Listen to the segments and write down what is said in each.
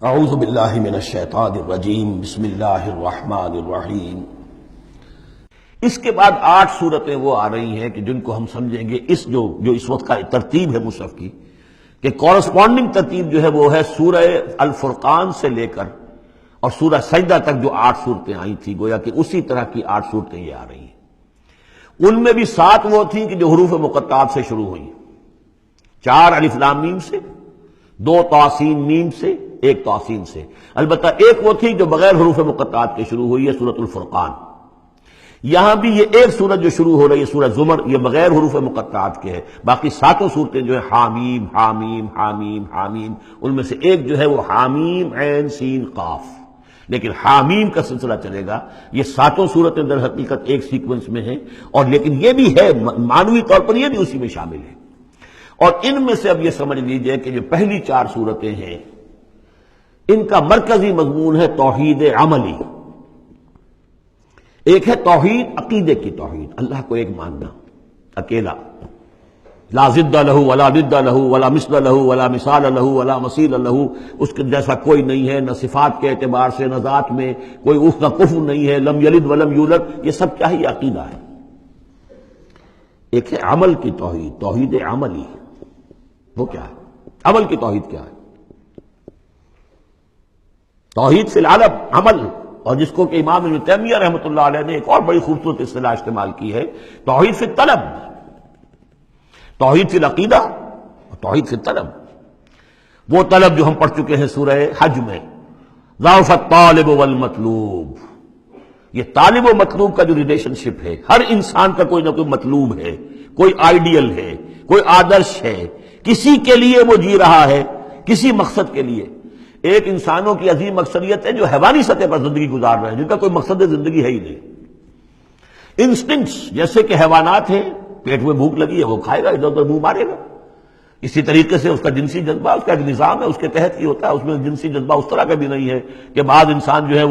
اعوذ باللہ من الشیطان الرجیم، بسم اللہ الرحمن الرحیم۔ اس کے بعد 8 صورتیں وہ آ رہی ہیں کہ جن کو ہم سمجھیں گے اس جو اس وقت کا ترتیب ہے مصحف کی، کہ کورسپونڈنگ ترتیب جو ہے وہ ہے سورہ الفرقان سے لے کر اور سورہ سجدہ تک جو 8 صورتیں آئی تھی، گویا کہ اسی طرح کی 8 صورتیں یہ آ رہی ہیں۔ ان میں بھی 7 وہ تھیں کہ جو حروف مقطعات سے شروع ہوئی، 4 الف لام میم سے، 2 طاسین میم سے، 1 طاسین سے۔ البتہ ایک وہ تھی جو بغیر حروف مقطعات کے شروع ہوئی ہے، سورۃ الفرقان۔ یہاں بھی یہ ایک سورت جو شروع ہو رہی ہے سورہ زمر، یہ بغیر حروف مقطعات کے ہے۔ باقی 7 صورتیں جو ہیں حامیم حامیم حامیم حامیم، ان میں سے ایک جو ہے وہ حامیم عین سین قاف، لیکن حامیم کا سلسلہ چلے گا۔ یہ 7 صورتیں در حقیقت ایک سیکوینس میں ہیں، اور لیکن یہ بھی ہے معنوی طور پر یہ بھی اسی میں شامل ہے۔ اور ان میں سے اب یہ سمجھ لیجئے کہ جو پہلی 4 صورتیں ہیں ان کا مرکزی مضمون ہے توحید عملی۔ ایک ہے توحید عقیدے کی توحید، اللہ کو ایک ماننا اکیلا، لا ضد لہ ولا ضد لہ ولا مثل لہ ولا مثال لہ ولا مثیل لہ، اس کے جیسا کوئی نہیں ہے، نہ صفات کے اعتبار سے نہ ذات میں، کوئی اس کا کفو نہیں ہے، لم یلد ولم یولد، یہ سب کیا ہے؟ یہ عقیدہ ہے۔ ایک ہے عمل کی توحید، توحید عملی، وہ کیا ہے؟ عمل کی توحید کیا ہے؟ توحید فی العلم عمل، اور جس کو کہ امام ابن تیمیہ رحمۃ اللہ علیہ نے ایک اور بڑی خوبصورت اصطلاح استعمال کی ہے، توحید فی الطلب، توحید فی العقیدہ اور توحید فی الطلب۔ وہ طلب جو ہم پڑھ چکے ہیں سورہ حج میں، ضعف الطالب والمطلوب، یہ طالب و مطلوب کا جو ریلیشن شپ ہے، ہر انسان کا کوئی نہ کوئی مطلوب ہے، کوئی آئیڈیل ہے، کوئی آدرش ہے، کسی کے لیے وہ جی رہا ہے، کسی مقصد کے لیے۔ ایک انسانوں کی عظیم اکثریت ہے جو حیوانی سطح پر زندگی گزار رہے ہیں، جن کا کوئی مقصد زندگی ہے ہی نہیں۔ انسٹنکٹس، جیسے کہ حیوانات ہیں، پیٹ میں بھوک لگی ہے وہ کھائے گا، ادھر ادھر منہ مارے گا۔ اسی طریقے سے اس کا جنسی جذبہ، اس کا ایک نظام ہے، اس کے تحت ہی ہوتا ہے۔ اس میں جنسی جذبہ اس طرح کا بھی نہیں ہے کہ بعض انسان جو ہے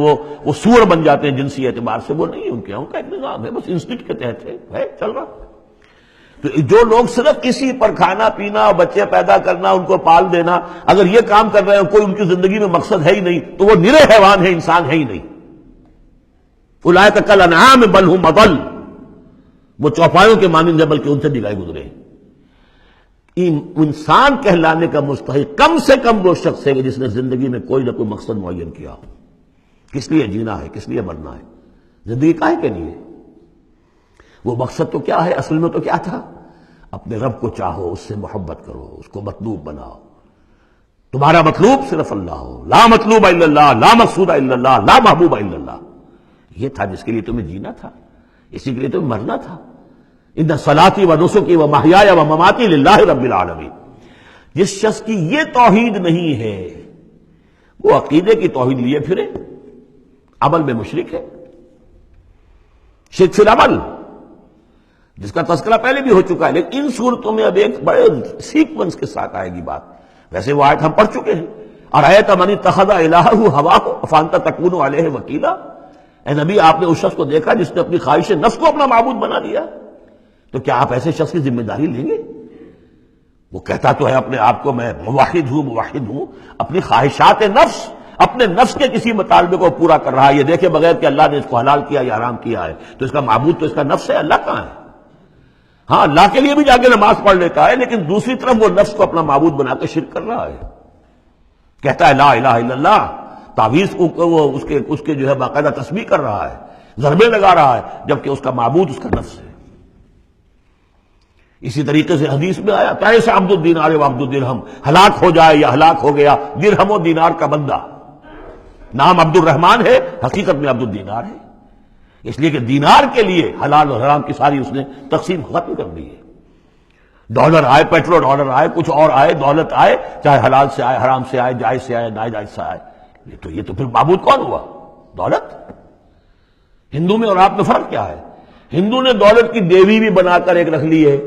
وہ سور بن جاتے ہیں جنسی اعتبار سے، وہ نہیں، ان کا ایک نظام ہے، بس انسٹنکٹ کے تحت ہے چل رہا۔ تو جو لوگ صرف کسی پر کھانا پینا، بچے پیدا کرنا، ان کو پال دینا، اگر یہ کام کر رہے ہیں، کوئی ان کی زندگی میں مقصد ہے ہی نہیں، تو وہ نرے حیوان ہیں، انسان ہے ہی نہیں۔ اولئک کالانعام بل ھم اضل، وہ چوپایوں کے مانند ہے بلکہ ان سے بھی گئے گزرے ہیں۔ انسان کہلانے کا مستحق کم سے کم وہ شخص ہے جس نے زندگی میں کوئی نہ کوئی مقصد معین کیا ہو۔ کس لیے جینا ہے، کس لیے مرنا ہے، زندگی کاہے کے لیے؟ وہ مقصد تو کیا ہے؟ اصل میں تو کیا تھا؟ اپنے رب کو چاہو، اس سے محبت کرو، اس کو مطلوب بناؤ، تمہارا مطلوب صرف اللہ ہو، لا مطلوب الا اللہ، لا مقصود الا اللہ، لا محبوب الا اللہ۔ یہ تھا جس کے لیے تمہیں جینا تھا، اسی کے لیے تمہیں مرنا تھا۔ ان صلاتی و نسکی و محیای و مماتی للہ رب العالمین۔ جس شخص کی یہ توحید نہیں ہے وہ عقیدے کی توحید لیے پھرے، عمل میں مشرک ہے، شرک فی العمل، جس کا تذکرہ پہلے بھی ہو چکا ہے، لیکن ان صورتوں میں اب ایک بڑے سیکوینس کے ساتھ آئے گی بات۔ ویسے وہ آیت ہم پڑھ چکے ہیں، ارأیت من اتخذ الہہ ہواہ افانت تکون علیہ وکیلا۔ اے نبی، آپ نے اس شخص کو دیکھا جس نے اپنی خواہش نفس کو اپنا معبود بنا لیا، تو کیا آپ ایسے شخص کی ذمہ داری لیں گے؟ وہ کہتا تو ہے اپنے آپ کو میں موحد ہوں، اپنی خواہشات نفس، اپنے نفس کے کسی مطالبے کو پورا کر رہا ہے۔ یہ دیکھے بغیر کہ اللہ نے اس کو حلال کیا یا حرام کیا ہے، تو اس کا معبود تو اس کا نفس ہے، اللہ کہاں ہے؟ ہاں، اللہ کے لیے بھی جا کے نماز پڑھ لیتا ہے، لیکن دوسری طرف وہ نفس کو اپنا معبود بنا کے شرک کر رہا ہے۔ کہتا ہے لا الہ الا اللہ، تعویذ کو وہ اس کے جو ہے باقاعدہ تسبیح کر رہا ہے، ضربے لگا رہا ہے، جبکہ اس کا معبود اس کا نفس ہے۔ اسی طریقے سے حدیث میں آیا کیسے عبد الدینار و عبد الدرہم، ہلاک ہو جائے یا ہلاک ہو گیا درہم و دینار کا بندہ۔ نام عبد الرحمن ہے، حقیقت میں عبد الدینار ہے، اس لیے کہ دینار کے لیے حلال اور حرام کی ساری اس نے تقسیم ختم کر دی ہے۔ ڈالر آئے، پیٹرو ڈالر آئے، کچھ اور آئے، دولت آئے، چاہے حلال سے آئے، حرام سے آئے، جائز سے آئے، ناجائز سے آئے، یہ تو پھر معبود کون ہوا؟ دولت۔ ہندو میں اور آپ میں فرق کیا ہے؟ ہندو نے دولت کی دیوی بھی بنا کر ایک رکھ لی ہے،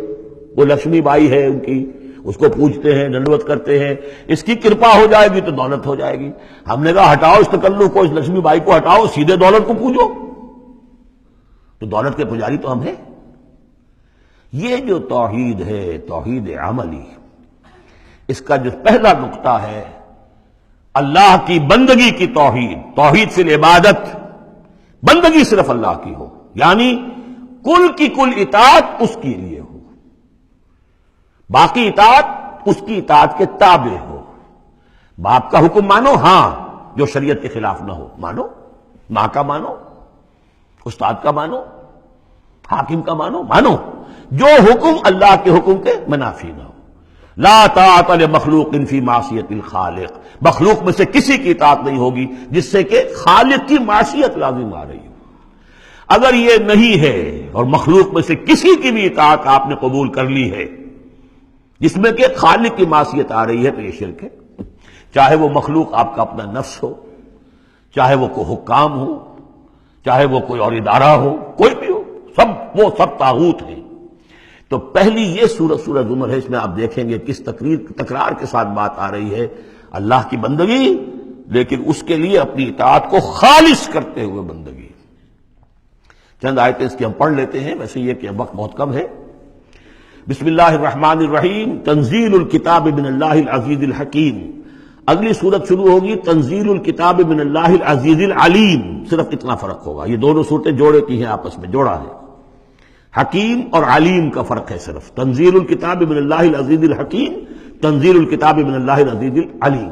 وہ لکشمی بائی ہے ان کی، اس کو پوجتے ہیں، دنڈوت کرتے ہیں، اس کی کرپا ہو جائے گی تو دولت ہو جائے گی۔ ہم نے کہا ہٹاؤ اس تکلف کو، اس لکشمی بائی کو ہٹاؤ، سیدھے دولت کو پوجو، تو دولت کے پجاری تو ہم ہیں۔ یہ جو توحید ہے، توحید عملی، اس کا جو پہلا نقطہ ہے اللہ کی بندگی کی توحید، توحید فی العبادت، بندگی صرف اللہ کی ہو، یعنی کل کی کل اطاعت اس کے لیے ہو، باقی اطاعت اس کی اطاعت کے تابع ہو۔ باپ کا حکم مانو، ہاں، جو شریعت کے خلاف نہ ہو مانو، ماں کا مانو، استاد کا مانو، حاکم کا مانو، جو حکم اللہ کے حکم کے منافی نہ ہو۔ لا طاعت لمخلوق فی معصیت الخالق، مخلوق میں سے کسی کی اطاعت نہیں ہوگی جس سے کہ خالق کی معصیت لازم آ رہی ہو۔ اگر یہ نہیں ہے اور مخلوق میں سے کسی کی بھی اطاعت آپ نے قبول کر لی ہے جس میں کہ خالق کی معصیت آ رہی ہے، تو یہ شرک ہے، چاہے وہ مخلوق آپ کا اپنا نفس ہو، چاہے وہ کوئی حکام ہو، چاہے وہ کوئی اور ادارہ ہو، کوئی بھی ہو، وہ سب طاغوت ہیں۔ تو پہلی یہ سورہ زمر ہے، اس میں آپ دیکھیں گے کس تکرار کے ساتھ بات آ رہی ہے، اللہ کی بندگی، لیکن اس کے لیے اپنی اطاعت کو خالص کرتے ہوئے بندگی۔ چند آیتیں اس کی ہم پڑھ لیتے ہیں، ویسے یہ کہ وقت بہت کم ہے۔ بسم اللہ الرحمن الرحیم، تنزیل الکتاب من اللہ العزیز الحکیم۔ اگلی سورت شروع ہوگی تنزیل الکتاب من اللہ العزیز العلیم، صرف اتنا فرق ہوگا، یہ دونوں صورتیں جوڑے کی ہیں، آپس میں جوڑا ہے، حکیم اور علیم کا فرق ہے صرف۔ تنزیل الکتاب من اللہ العزیز الحکیم، تنزیل الکتاب من اللہ العزیز العلیم۔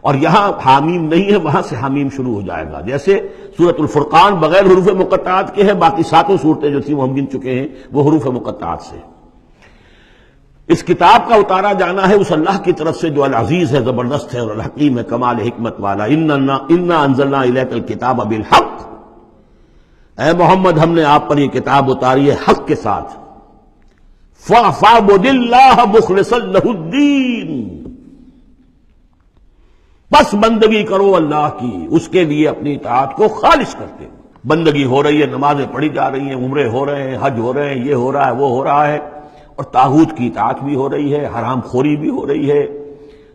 اور یہاں حامیم نہیں ہے، وہاں سے حامیم شروع ہو جائے گا، جیسے سورۃ الفرقان بغیر حروف مقطعات کے ہے، باقی ساتوں صورتیں جو تھیں وہ ہم گن چکے ہیں وہ حروف مقطعات سے۔ اس کتاب کا اتارا جانا ہے اس اللہ کی طرف سے جو العزیز ہے، زبردست ہے، اور الحکیم ہے، کمال حکمت والا۔ انا انزلنا الیک الکتاب بالحق، اے محمد ہم نے آپ پر یہ کتاب اتاری ہے حق کے ساتھ۔ فاعبد اللہ مخلصا لہ الدین، بس بندگی کرو اللہ کی، اس کے لیے اپنی اطاعت کو خالص کرتے ہو۔ بندگی ہو رہی ہے، نمازیں پڑھی جا رہی ہیں، عمرے ہو رہے ہیں، حج ہو رہے ہیں، یہ ہو رہا ہے، وہ ہو رہا ہے، اور طاغوت کی اطاعت بھی ہو رہی ہے، حرام خوری بھی ہو رہی ہے،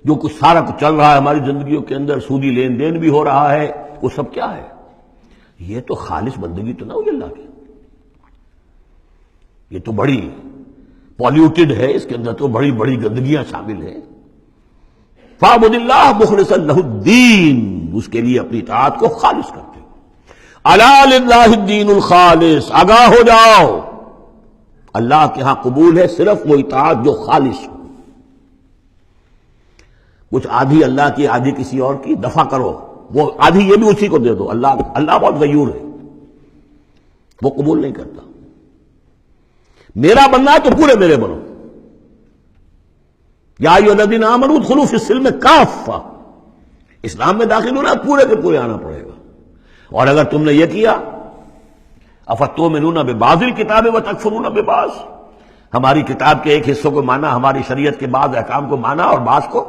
جو کچھ سارا کچھ چل رہا ہے ہماری زندگیوں کے اندر، سودی لین دین بھی ہو رہا ہے، وہ سب کیا ہے؟ یہ تو خالص بندگی تو نہ ہوئی اللہ کی، یہ تو بڑی پالیوٹڈ ہے، اس کے اندر تو بڑی بڑی گندگیاں شامل ہیں۔ فاعبد اللہ مخلصا لہ الدین، اس کے لیے اپنی اطاعت کو خالص کرتے ہو۔ الا للہ الدین الخالص، آگاہ ہو جاؤ، اللہ کے ہاں قبول ہے صرف وہ اطاعت جو خالص ہو۔ کچھ آدھی اللہ کی آدھی کسی اور کی، دفع کرو، وہ آدھی یہ بھی اسی کو دے دو۔ اللہ بہت غیور ہے، وہ قبول نہیں کرتا۔ میرا بننا ہے تو پورے میرے بنو، یا ایھا الذین آمنوا ادخلوا فی السلم کافہ، اسلام میں داخل ہونا پورے کے پورے آنا پڑے گا۔ اور اگر تم نے یہ کیا، افتؤمنون ببعض الکتاب وتکفرون ببعض، ہماری کتاب کے ایک حصوں کو مانا، ہماری شریعت کے بعض احکام کو مانا اور بعض کو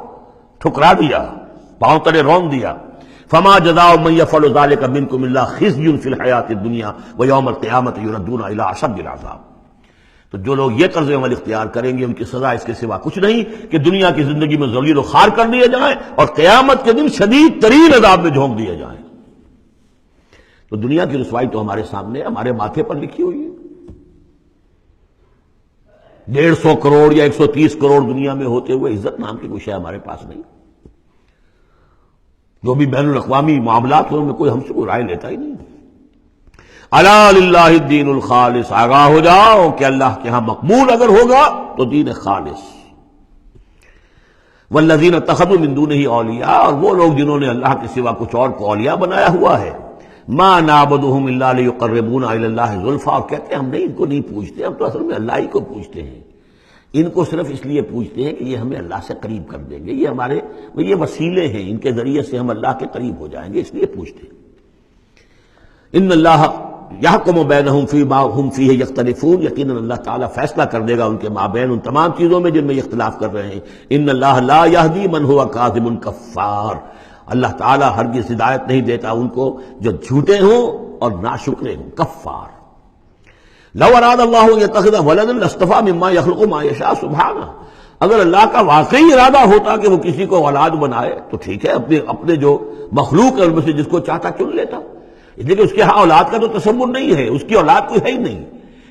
ٹھکرا دیا، پاؤں تلے رون دیا۔ فما جزاء من يفعل ذلك منكم الا خزي في الحیاۃ الدنیا ویوم القیامۃ یردون الی اشد العذاب۔ تو جو لوگ یہ طرز عمل اختیار کریں گے ان کی سزا اس کے سوا کچھ نہیں کہ دنیا کی زندگی میں ذلیل و خوار کر دیے جائیں اور قیامت کے دن شدید ترین عذاب میں جھونک دیے جائیں۔ تو دنیا کی رسوائی تو ہمارے سامنے، ہمارے ماتھے پر لکھی ہوئی ہے۔ 150 کروڑ یا 130 کروڑ دنیا میں ہوتے ہوئے عزت نام کی کوئی شے ہمارے پاس نہیں۔ جو بھی بین الاقوامی معاملات ہیں ان میں کوئی ہم سے کوئی رائے لیتا ہی نہیں۔ الا للہ الدین الخالص، آگاہ ہو جاؤ کہ اللہ کے ہاں مقبول اگر ہوگا تو دین خالص۔ والذین اتخذوا من دونہ اولیاء، اور وہ لوگ جنہوں نے اللہ کے سوا کچھ اور کو اولیاء بنایا ہوا ہے، ما نعبدهم الا لیقربونا الی اللہ زلفی، اور کہتے ہیں ہم نہیں ان کو نہیں پوچھتے، ہم تو اصل میں اللہ ہی کو پوچھتے ہیں، ان کو صرف اس لیے پوچھتے ہیں کہ یہ ہمیں اللہ سے قریب کر دیں گے، یہ ہمارے یہ وسیلے ہیں، ان کے ذریعے سے ہم اللہ کے قریب ہو جائیں گے، اس لیے پوچھتے ہیں۔ ان اللہ یحکم بینہم فیما ہم فیہ یختلفون، یقیناً اللہ تعالیٰ فیصلہ کر دے گا ان کے مابین ان تمام چیزوں میں جن میں یہ اختلاف کر رہے ہیں۔ ان اللہ لا یہدی من ہوا کاذب کفار، اللہ تعالیٰ ہرگز ہدایت نہیں دیتا ان کو جو جھوٹے ہوں اور ناشکرے ہوں، کفار۔ لو اراد اللہ ان یتخذ ولدا لاصطفى مما يخلق ما يشاء سبحانہ، اگر اللہ کا واقعی ارادہ ہوتا کہ وہ کسی کو اولاد بنائے تو ٹھیک ہے، اپنے جو مخلوق ہے ان میں سے جس کو چاہتا چن لیتا، لیکن اس کے ہاں اولاد کا تو تصور نہیں ہے، اس کی اولاد کوئی ہے ہی نہیں،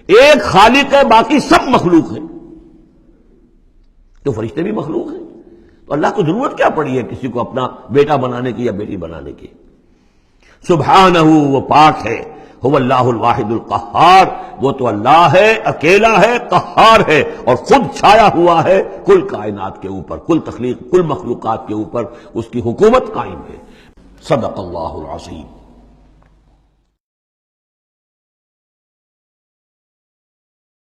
ایک خالق ہے باقی سب مخلوق ہیں۔ تو فرشتے بھی مخلوق ہیں، تو اللہ کو ضرورت کیا پڑی ہے کسی کو اپنا بیٹا بنانے کی یا بیٹی بنانے کی؟ سبحانہ، وہ پاک ہے، هو اللہ الواحد القہار، وہ تو اللہ ہے، اکیلا ہے، قہار ہے، اور خود چھایا ہوا ہے کل کائنات کے اوپر، کل مخلوقات کے اوپر اس کی حکومت قائم ہے۔ صدق اللہ العظیم۔